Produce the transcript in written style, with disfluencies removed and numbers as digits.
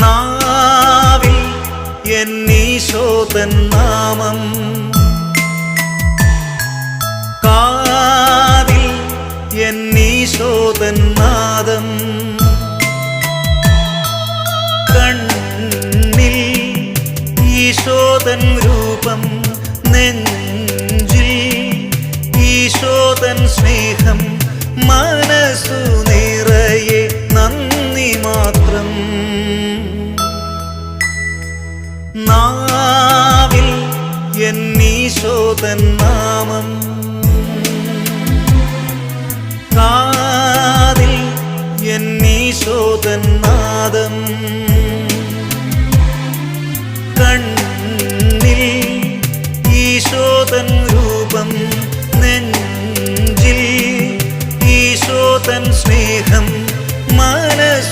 നാവിൽ എന്നീശോതൻ നാമം, കാതിൽ എന്നീശോതൻ നാദം, കണ്ണിൽ ഈശോതൻ രൂപം, നെഞ്ചിൽ ഈശോതൻ സ്നേഹം, മനസ്സു നിറയെ നന്ദി മാത്രം. നാവിൽ എന്നീശോതൻ നാമം, കാതിൽ എന്നീശോതൻ നാദം.